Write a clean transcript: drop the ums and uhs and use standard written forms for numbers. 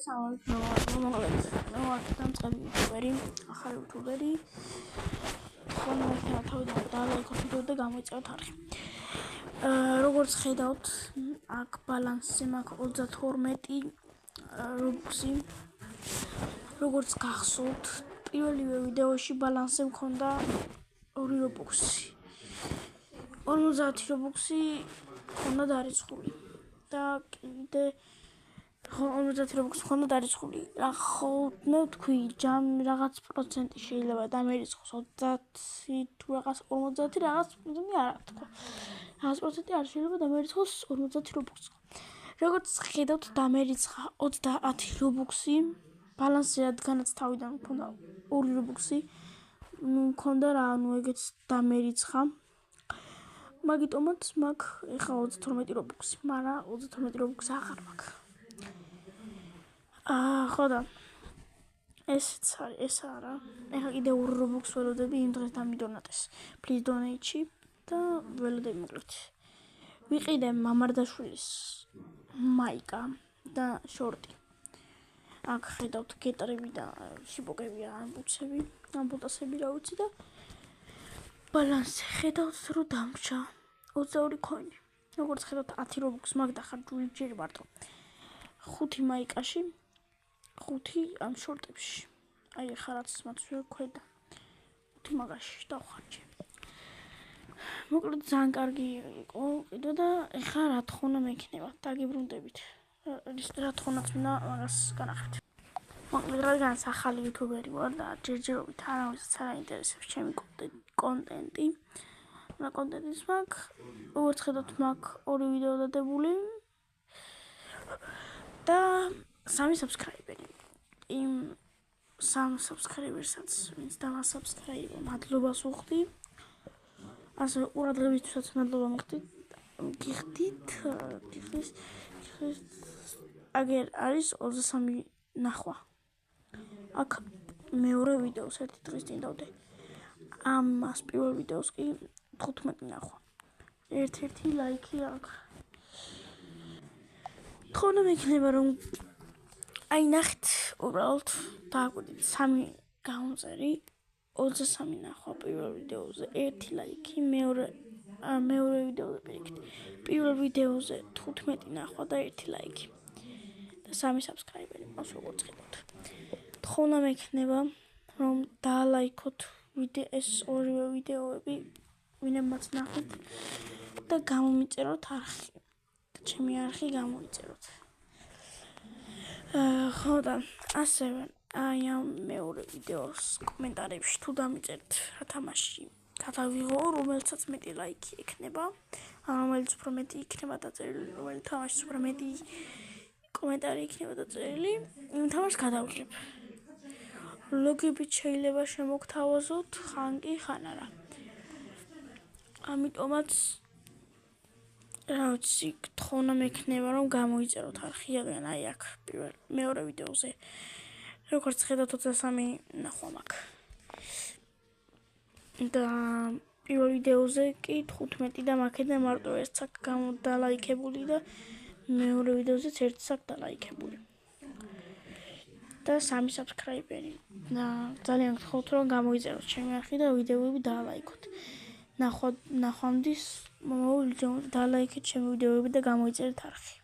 მე ვარ დამწყები იუთუბერი, ახალი იუთუბერი. ხოლმე თავიდან დალაიქოთ ვიდეო და გამოიწეროთ არხი. როგორც ხედავთ, აქ ბალანსზე მაქვს 32 რობუქსი. როგორც გახსოვთ, პირველივე ვიდეოში ბალანსზე მქონდა 2 რობუქსი. 50 რობუქსი მქონდა დარიცხული და კიდე 50 რობუქსი მქონდა დარიცხული. ხო, მე ვთქვი, ჯამი რაღაც პროცენტი შეიძლება დამერიცხოს 30 თუ რაღაც 50 რაღაც პროცენტი არა თქვა. რაღაც პროცენტი არ შეიძლება დამერიცხოს 50 რობუქსი. როგორც ხედავთ, დამერიცხა 30 რობუქსი. ბალანსზე რადგანაც თავიდან მქონდა 2 რობუქსი, მქონდა რა, ეგეც დამერიცხა. მაგიტომაც მაქვს ეხლა 32 რობუქსი, მაგრამ 32 რობუქსი აღარ მაქვს. ხო და ესეც არის, ეს არა. ეხლა კიდე 2 რობუქს ველოდები იმ დღეს დამიდონატეს. Please donate-ში და ველოდები მოკლედ. ვიყიდე მამარდაშვილის მაიკა და შორტი. აქ ხედავთ გეტრები და შიბოკები, ამბუცები, ამბუტასები რა ვიცი და ბალანსზე ხედავთ რომ დამრჩა 22 ქოინი. როგორც ხედავთ 10 რობუქს მაქვს და ხარ ჯერ მარტო 5 მაიკაში, 5 ამ შორტებში. აი ხა რაც მაქვს ქვედა 5 მაგაში დავხარჯე. მოკლედ ძალიან კარგი იყო კიდე და ეხლა რა თქონა მექნება, დაგიბრუნდებით. რა თქონაც მინდა მაგას განახეთ. მოკლედ რადგანაც ახალი იუთუბერი ვარ და ჯერჯერობით არავისაც არ აინტერესებს ჩემი კონტენტი. და კონტენტის მაქვს, როგორც ხედავთ, მაქვს 2 ვიდეო დადებული და 3 subscriber-ი. იმ 3 subscriber-საც ვინც დავასubscribe-ო, მადლობას ვუხდი. ასევე ყურადღებისთვისაც მადლობა მიგხდით. აგერ არის 23 ნახვა. აქ მეორე ვიდეოს ერთი დღის წინ დავდე. ამას პირველ ვიდეოს კი 15 ნახვა. ერთ-ერთი ლაიქი აქვს. თქონა მექნება რომ აი ნახეთ, უბრალოდ დააკვირდით 3 გამომწერი, 23 ნახვა პირველ ვიდეოზე, 1 ლაიქი, მეორე ვიდეოზე პირიქით. პირველ ვიდეოზე 15 ნახვა და 1 ლაიქი. და 3 subscriber-ი მოს როგორც ხედავთ. თქონა მექნება რომ დაალაიქოთ ეს ორივე ვიდეოები, ვინმეც ნახეთ და გამომიწეროთ არხი. ჩემი არხი გამოიწეროთ. ხო და ასევე აი ამ მეორე ვიდეოს კომენტარებში თუ დამიწერთ რა თამაში გადავიღო, რომელსაც მეტი ლაიქი ექნება, რომელიც უფრო მეტი იქნება დაწერილი, რომელიც თამაშის უფრო მეტი კომენტარი იქნება დაწერილი, იმ თამაშს გადავიღებ. ლოგებით შეიძლება შემოგთავაზოთ, ხან კი ხან არა. ამიტომაც რა ვიცი, თხოვნა მექნება რომ გამოიწეროთ არხი, აი აქ მეორე ვიდეოზე. როგორც ხედავთ 23 ნახვა მაქვს. და პირველ ვიდეოზე კი 15 და მაქედან მარტო ერთ აქ დალაიქებული და მეორე ვიდეოზეც ერთ აქ დალაიქებული. და 3 subscriber-ი. და ძალიან გთხოვთ რომ გამოიწეროთ ჩემი არხი და ვიდეოები დაალაიქოთ. ნახვამდის მომავალ ვიდეოებში დაალაიქეთ ჩემი ვიდეოები და გამოიწერეთ არხი.